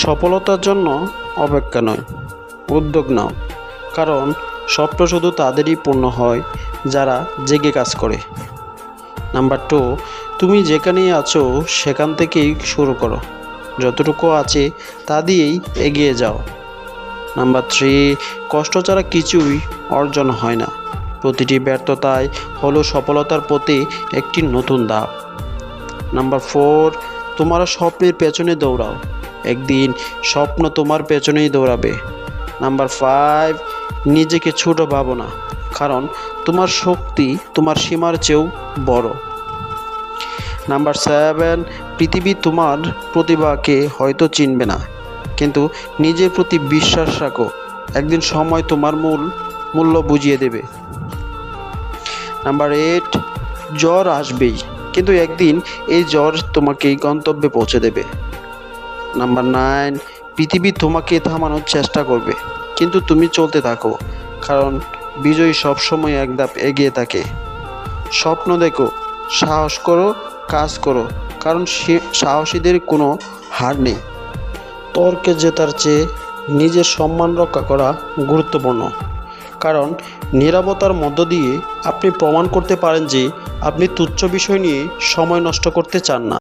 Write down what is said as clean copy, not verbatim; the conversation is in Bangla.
সফলতার জন্য অপেক্ষা নয়, উদ্যোগ নাও। কারণ স্বপ্ন শুধু তাদেরই পূর্ণ হয় যারা জেগে কাজ করে। নাম্বার 2, তুমি যেখানেই আছো সেখান থেকেই শুরু করো। যতটুকু আছে তা দিয়েই এগিয়ে যাও। নাম্বার 3, কষ্ট ছাড়া কিছুই অর্জন হয় না। প্রতিটি ব্যর্থতাই হলো সফলতার পথে একটি নতুন ধাপ। নাম্বার 4, তোমার স্বপ্নের পেছনে দৌড়াও, একদিন স্বপ্ন তোমার পেছনেই দৌড়াবে। নাম্বার 5, নিজেকে ছোট ভাবো না, কারণ তোমার শক্তি তোমার সীমার চেয়েও বড়। নাম্বার 7, পৃথিবী তোমার প্রতিভাকে হয়তো চিনবে না, কিন্তু নিজের প্রতি বিশ্বাস রাখো, একদিন সময় তোমার মূল্য বুঝিয়ে দেবে। নাম্বার 8, জ্বর আসবেই, কিন্তু একদিন এই জ্বর তোমাকে গন্তব্যে পৌঁছে দেবে। নাম্বার 9, পৃথিবী তোমাকে থামানোর চেষ্টা করবে, কিন্তু তুমি চলতে থাকো, কারণ বিজয়ী সবসময় এক ধাপ এগিয়ে থাকে। স্বপ্ন দেখো, সাহস করো, কাজ করো, কারণ সাহসীদের কোনো হার নেই। তর্কে জেতার চেয়ে নিজের সম্মান রক্ষা করা গুরুত্বপূর্ণ, কারণ নীরবতার মধ্য দিয়ে আপনি প্রমাণ করতে পারেন যে আপনি তুচ্ছ বিষয় নিয়ে সময় নষ্ট করতে চান না।